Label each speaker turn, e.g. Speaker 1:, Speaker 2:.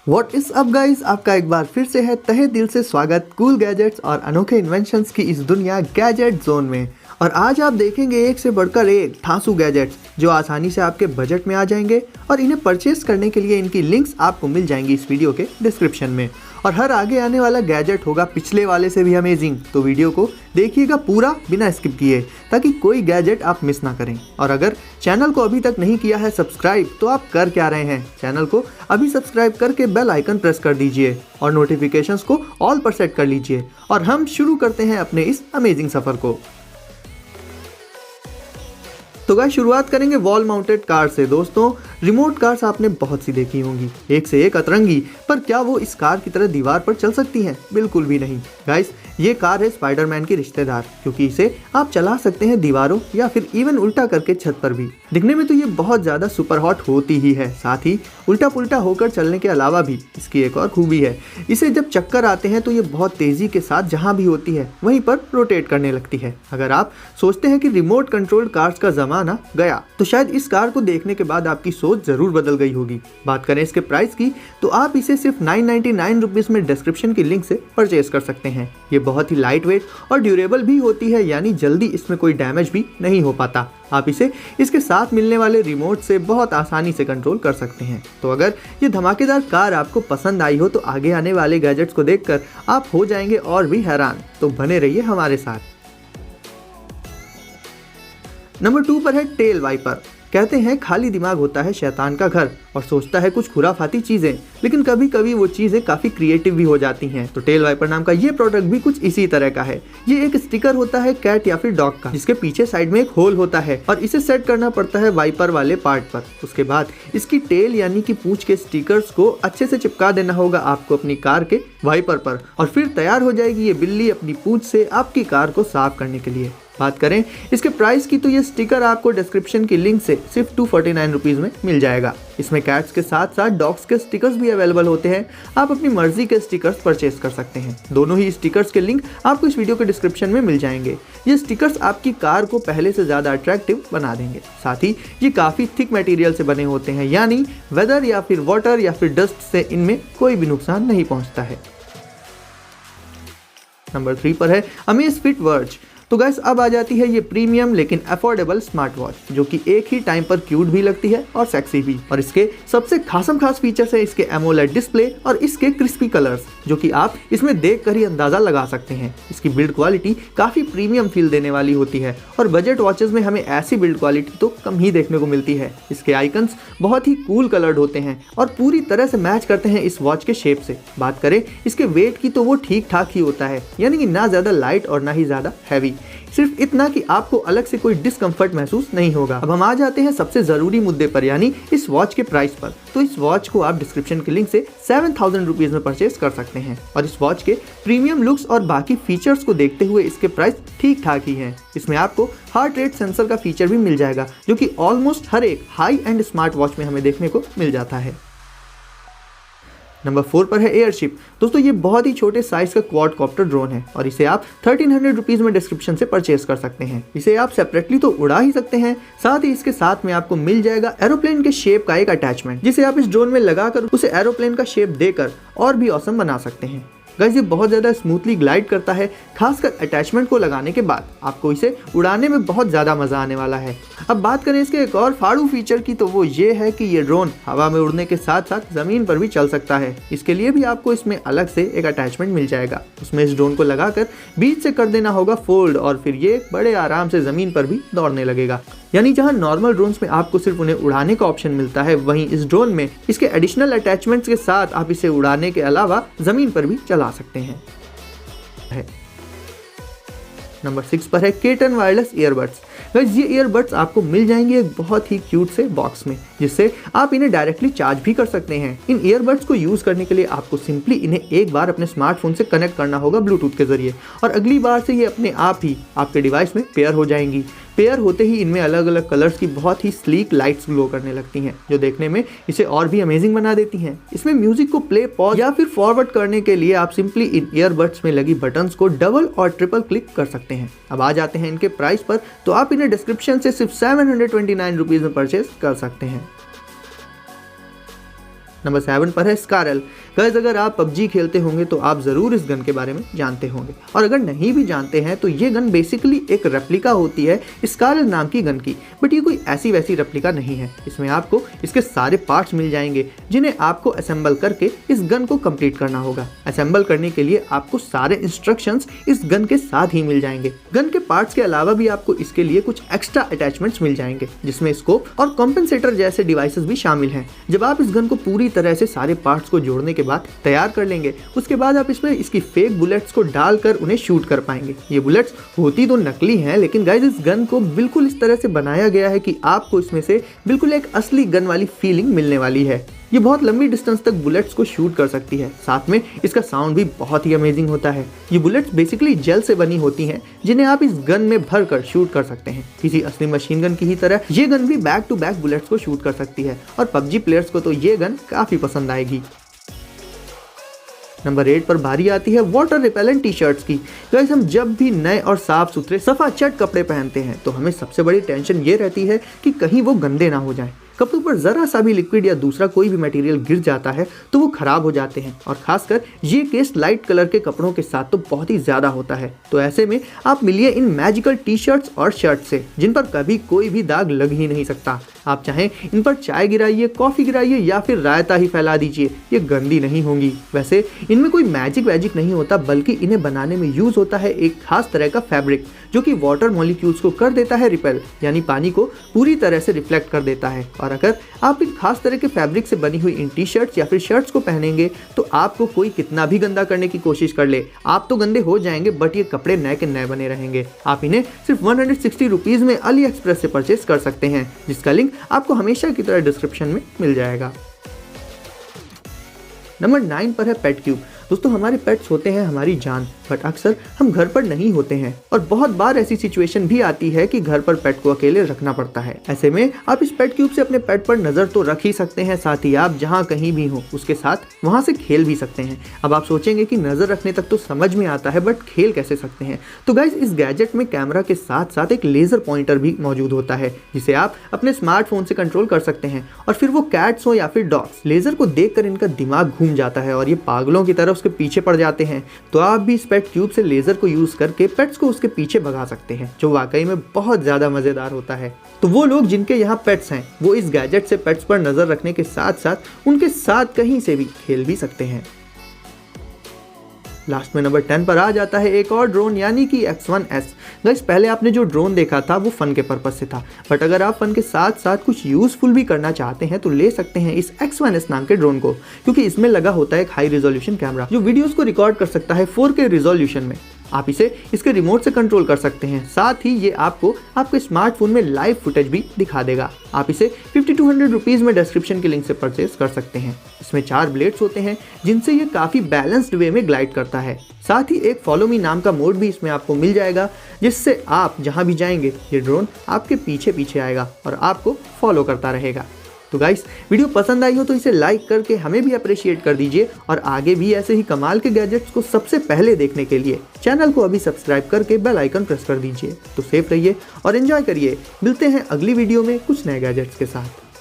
Speaker 1: What is up guys, आपका एक बार फिर से है तहे दिल से स्वागत कूल गैजेट्स और अनोखे इन्वेंशंस की इस दुनिया गैजेट जोन में। और आज आप देखेंगे एक से बढ़कर एक ठासू गैजेट्स जो आसानी से आपके बजट में आ जाएंगे और इन्हें परचेस करने के लिए इनकी लिंक्स आपको मिल जाएंगी इस वीडियो के डिस्क्रिप्शन में। और हर आगे आने वाला गैजेट होगा पिछले वाले से भी अमेजिंग, तो वीडियो को देखिएगा पूरा बिना स्किप किए ताकि कोई गैजेट आप मिस ना करें। और अगर चैनल को अभी तक नहीं किया है सब्सक्राइब तो आप कर क्या रहे हैं, चैनल को अभी सब्सक्राइब करके बेल आइकन प्रेस कर दीजिए और नोटिफिकेशंस को ऑल पर सेट कर लीजिए। और हम शुरू करते हैं अपने इस अमेजिंग सफर को। तो गाइस शुरुआत करेंगे वॉल माउंटेड कार से। दोस्तों रिमोट कार्स आपने बहुत सी देखी होंगी, एक से एक अतरंगी, पर क्या वो इस कार की तरह दीवार पर चल सकती हैं? बिल्कुल भी नहीं गाइस, ये कार है स्पाइडरमैन की रिश्तेदार, क्योंकि इसे आप चला सकते हैं दीवारों या फिर इवन उल्टा करके छत पर भी। दिखने में तो ये बहुत ज़्यादा सुपर हॉट होती ही है, साथ ही उल्टा पुल्टा होकर चलने के अलावा भी इसकी एक और खूबी है, इसे जब चक्कर आते हैं तो ये बहुत तेज़ी के साथ जहाँ भी होती है वहीं पर रोटेट करने लगती है। अगर आप सोचते हैं कि रिमोट कंट्रोल्ड कार्स का ज़माना गया तो शायद इस कार को देखने के बाद आपकी सोच ज़रूर बदल गई होगी। बात करें इसके प्राइस की तो आप इसे सिर्फ 999 रुपीज़ में डिस्क्रिप्शन की लिंक से परचेज कर सकते हैं। ये बहुत ही लाइट वेट और ड्यूरेबल भी होती है, यानी जल्दी इसमें कोई डैमेज भी नहीं हो पाता। आप इसे इसके साथ मिलने वाले रिमोट से बहुत आसानी से कंट्रोल कर सकते हैं। तो अगर ये धमाकेदार कार आपको पसंद आई हो तो आगे आने वाले गैजेट्स को देखकर आप हो जाएंगे और भी हैरान, तो बने रहिए हमारे साथ। नंबर 2 पर है टेल वाइपर। कहते हैं खाली दिमाग होता है शैतान का घर और सोचता है कुछ खुराफाती चीज़ें, लेकिन कभी कभी वो चीज़ें काफ़ी क्रिएटिव भी हो जाती हैं। तो टेल वाइपर नाम का ये प्रोडक्ट भी कुछ इसी तरह का है। ये एक स्टिकर होता है कैट या फिर डॉग का, जिसके पीछे साइड में एक होल होता है और इसे सेट करना पड़ता है वाइपर वाले पार्ट पर। उसके बाद इसकी टेल यानी कि पूंछ के स्टिकर्स को अच्छे से चिपका देना होगा आपको अपनी कार के वाइपर पर, और फिर तैयार हो जाएगी ये बिल्ली अपनी पूंछ से आपकी कार को साफ करने के लिए। बात करें इसके प्राइस की तो ये स्टिकर आपको डिस्क्रिप्शन की लिंक से सिर्फ 249 रुपीज़ में मिल जाएगा। इसमें कैट्स के साथ साथ डॉग्स के स्टिकर्स भी अवेलेबल होते हैं, आप अपनी मर्जी के स्टिकर्स परचेस कर सकते हैं। दोनों ही स्टिकर्स के लिंक आपको इस वीडियो के डिस्क्रिप्शन में मिल जाएंगे। ये स्टिकर्स आपकी कार को पहले से ज़्यादा अट्रैक्टिव बना देंगे। साथ ही ये काफ़ी थिक मटेरियल से बने होते हैं, यानी वेदर या फिर वाटर या फिर डस्ट से इनमें कोई भी नुकसान नहीं पहुँचता है। नंबर 3 पर है अमेज़फिट वर्ज। तो गाइस अब आ जाती है ये प्रीमियम लेकिन अफोर्डेबल स्मार्ट वॉच, जो कि एक ही टाइम पर क्यूट भी लगती है और सेक्सी भी। और इसके सबसे खास फीचर्स है इसके एमोलेड डिस्प्ले और इसके क्रिस्पी कलर्स, जो कि आप इसमें देखकर ही अंदाजा लगा सकते हैं। इसकी बिल्ड क्वालिटी काफ़ी प्रीमियम फील देने वाली होती है और बजट वॉचेस में हमें ऐसी बिल्ड क्वालिटी तो कम ही देखने को मिलती है। इसके आइकन्स बहुत ही कूल कलर्ड होते हैं और पूरी तरह से मैच करते हैं इस वॉच के शेप से। बात करें इसके वेट की तो वो ठीक ठाक ही होता है, यानी कि ना ज़्यादा लाइट और ना ही ज़्यादा हैवी, सिर्फ इतना कि आपको अलग से कोई डिस्कम्फर्ट महसूस नहीं होगा। अब हम आ जाते हैं सबसे ज़रूरी मुद्दे पर, यानी इस वॉच के प्राइस पर। तो इस वॉच को आप डिस्क्रिप्शन के लिंक से 7000 रुपीज़ में परचेस कर सकते हैं। और इस वॉच के प्रीमियम लुक्स और बाकी फीचर्स को देखते हुए इसके प्राइस ठीक ठाक ही हैं। इसमें आपको हार्ट रेट सेंसर का फीचर भी मिल जाएगा, जो कि ऑलमोस्ट हर एक हाई एंड स्मार्ट वॉच में हमें देखने को मिल जाता है। नंबर 4 पर है एयरशिप। दोस्तों ये बहुत ही छोटे साइज का क्वाड कॉप्टर ड्रोन है और इसे आप 1300 रुपीज़ में डिस्क्रिप्शन से परचेस कर सकते हैं। इसे आप सेपरेटली तो उड़ा ही सकते हैं, साथ ही इसके साथ में आपको मिल जाएगा एरोप्लेन के शेप का एक अटैचमेंट, जिसे आप इस ड्रोन में लगाकर उसे एरोप्लेन का शेप देकर और भी ऑसम बना सकते हैं। गाइस ये बहुत ज़्यादा स्मूथली ग्लाइड करता है, खासकर अटैचमेंट को लगाने के बाद आपको इसे उड़ाने में बहुत ज़्यादा मज़ा आने वाला है। अब बात करें इसके एक और फाड़ू फीचर की, तो वो ये है कि ये ड्रोन हवा में उड़ने के साथ साथ ज़मीन पर भी चल सकता है। इसके लिए भी आपको इसमें अलग से एक अटैचमेंट मिल जाएगा। उसमें इस ड्रोन को लगाकर बीच से कर देना होगा फोल्ड और फिर ये बड़े आराम से ज़मीन पर भी दौड़ने लगेगा। यानी जहां नॉर्मल ड्रोन्स में आपको सिर्फ उन्हें उड़ाने का ऑप्शन मिलता है, वहीं इस ड्रोन में इसके एडिशनल अटैचमेंट्स के साथ आप इसे उड़ाने के अलावा ज़मीन पर भी चला सकते हैं। नंबर 6 पर है केटन वायरलेस ईयरबड्स। गाइस ये ईयरबड्स आपको मिल जाएंगे एक बहुत ही क्यूट से बॉक्स में, जिससे आप इन्हें डायरेक्टली चार्ज भी कर सकते हैं। इन ईयरबड्स को यूज़ करने के लिए आपको सिंपली इन्हें एक बार अपने स्मार्टफोन से कनेक्ट करना होगा ब्लूटूथ के जरिए, और अगली बार से ये अपने आप ही आपके डिवाइस में पेयर हो जाएंगी। पेयर होते ही इनमें अलग अलग कलर्स की बहुत ही स्लीक लाइट्स ग्लो करने लगती हैं, जो देखने में इसे और भी अमेजिंग बना देती हैं। इसमें म्यूजिक को प्ले, पॉज या फिर फॉरवर्ड करने के लिए आप सिंपली इन ईयरबड्स में लगी बटन्स को डबल और ट्रिपल क्लिक कर सकते हैं। अब आ जाते हैं इनके प्राइस पर, तो आप इन्हें डिस्क्रिप्शन से सिर्फ 729 रुपीज़ में परचेज कर सकते हैं। नंबर 7 पर है स्कारल। गाइस अगर आप पबजी खेलते होंगे तो आप ज़रूर इस गन के बारे में जानते होंगे, और अगर नहीं भी जानते हैं तो ये गन बेसिकली एक रेप्लिका होती है स्कारल नाम की गन की। बट ये कोई ऐसी वैसी रेप्लिका नहीं है, इसमें आपको इसके सारे पार्ट्स मिल जाएंगे जिन्हें आपको असेंबल करके इस गन को कंप्लीट करना होगा। असेंबल करने के लिए आपको सारे इंस्ट्रक्शंस इस गन के साथ ही मिल जाएंगे। गन के पार्ट्स के अलावा भी आपको इसके लिए कुछ एक्स्ट्रा अटैचमेंट्स मिल जाएंगे, जिसमें स्कोप और कॉम्पेंसेटर जैसे डिवाइसेस भी शामिल हैं। जब आप इस गन को पूरी तरह से सारे पार्ट्स को जोड़ने के बाद तैयार कर लेंगे, उसके बाद आप इसमें इसकी फेक बुलेट्स को डालकर उन्हें शूट कर पाएंगे। ये बुलेट्स होती तो नकली हैं, लेकिन गाइस इस गन को बिल्कुल इस तरह से बनाया गया है कि आपको इसमें से बिल्कुल एक असली गन वाली फीलिंग मिलने वाली है। ये बहुत लंबी डिस्टेंस तक बुलेट्स को शूट कर सकती है, साथ में इसका साउंड भी बहुत ही अमेजिंग होता है। ये बुलेट्स बेसिकली जेल से बनी होती हैं, जिन्हें आप इस गन में भर कर शूट कर सकते हैं। किसी असली मशीन गन की ही तरह ये गन भी बैक टू बैक बुलेट्स को शूट कर सकती है, और पबजी प्लेयर्स को तो ये गन काफ़ी पसंद आएगी। नंबर 8 पर बारी आती है वाटर रिपेलेंट टी शर्ट्स की। गाइस हम जब भी नए और साफ सुथरे सफा चट कपड़े पहनते हैं तो हमें सबसे बड़ी टेंशन ये रहती है कि कहीं वो गंदे ना हो जाएं। कपड़ों पर जरा सा भी लिक्विड या दूसरा कोई भी मटेरियल गिर जाता है तो वो खराब हो जाते हैं, और खासकर ये केस लाइट कलर के कपड़ों के साथ तो बहुत ही ज्यादा होता है। तो ऐसे में आप मिलिए इन मैजिकल टी शर्ट्स और शर्ट से, जिन पर कभी कोई भी दाग लग ही नहीं सकता। आप चाहें इन पर चाय गिराइए, कॉफी गिराइए या फिर रायता ही फैला दीजिए, ये गंदी नहीं होंगी। वैसे इनमें कोई मैजिक वैजिक नहीं होता, बल्कि इन्हें बनाने में यूज होता है एक खास तरह का फैब्रिक, जो कि वाटर मॉलिक्यूल्स को कर देता है रिपेल, यानी पानी को पूरी तरह से रिफ्लेक्ट कर देता है। और अगर आप इन खास तरह के फैब्रिक से बनी हुई इन टी शर्ट्स या फिर शर्ट्स को पहनेंगे तो आपको कोई कितना भी गंदा करने की कोशिश कर ले, आप तो गंदे हो जाएंगे, बट ये कपड़े नए के नए बने रहेंगे। आप इन्हें सिर्फ 160 रुपीज़ में अली एक्सप्रेस से परचेज कर सकते हैं, जिसका लिंक आपको हमेशा की तरह डिस्क्रिप्शन में मिल जाएगा। नंबर 9 पर है पेट क्यूब। दोस्तों हमारे पेट्स होते हैं हमारी जान, बट अक्सर हम घर पर नहीं होते हैं, और बहुत बार ऐसी सिचुएशन भी आती है कि घर पर पेट को अकेले रखना पड़ता है। ऐसे में आप इस पेट क्यूब से अपने पेट पर नज़र तो रख ही सकते हैं, साथ ही आप जहां कहीं भी हो उसके साथ वहां से खेल भी सकते हैं। अब आप सोचेंगे कि नज़र रखने तक तो समझ में आता है, बट खेल कैसे सकते हैं? तो गाइस इस गैजेट में कैमरा के साथ साथ एक लेज़र पॉइंटर भी मौजूद होता है, जिसे आप अपने स्मार्टफोन से कंट्रोल कर सकते हैं। और फिर वो कैट्स हो या फिर डॉग्स, लेज़र को देखकर इनका दिमाग घूम जाता है और ये पागलों की तरह उसके पीछे पड़ जाते हैं। तो आप भी इस पेट क्यूब से लेजर को यूज करके पेट्स को उसके पीछे भगा सकते हैं, जो वाकई में बहुत ज्यादा मजेदार होता है। तो वो लोग जिनके यहाँ पेट्स हैं वो इस गैजेट से पेट्स पर नजर रखने के साथ साथ उनके साथ कहीं से भी खेल भी सकते हैं। लास्ट में नंबर 10 पर आ जाता है एक और ड्रोन, यानी कि X1S। गाइस पहले आपने जो ड्रोन देखा था वो फन के पर्पस से था, बट अगर आप फन के साथ साथ कुछ यूजफुल भी करना चाहते हैं तो ले सकते हैं इस X1S नाम के ड्रोन को, क्योंकि इसमें लगा होता है एक हाई रिजोल्यूशन कैमरा जो वीडियोस को रिकॉर्ड कर सकता है 4K रिजोल्यूशन में। आप इसे इसके रिमोट से कंट्रोल कर सकते हैं, साथ ही ये आपको आपके स्मार्टफोन में लाइव फुटेज भी दिखा देगा। आप इसे 5200 रुपीज़ में डिस्क्रिप्शन के लिंक से परचेज कर सकते हैं। इसमें 4 ब्लेड्स होते हैं जिनसे ये काफ़ी बैलेंस्ड वे में ग्लाइड करता है। साथ ही एक फॉलो मी नाम का मोड भी इसमें आपको मिल जाएगा, जिससे आप जहाँ भी जाएंगे ये ड्रोन आपके पीछे पीछे आएगा और आपको फॉलो करता रहेगा। तो गाइस वीडियो पसंद आई हो तो इसे लाइक करके हमें भी अप्रिशिएट कर दीजिए, और आगे भी ऐसे ही कमाल के गैजेट्स को सबसे पहले देखने के लिए चैनल को अभी सब्सक्राइब करके बेल आइकन प्रेस कर दीजिए। तो सेफ रहिए और एंजॉय करिए। मिलते हैं अगली वीडियो में कुछ नए गैजेट्स के साथ।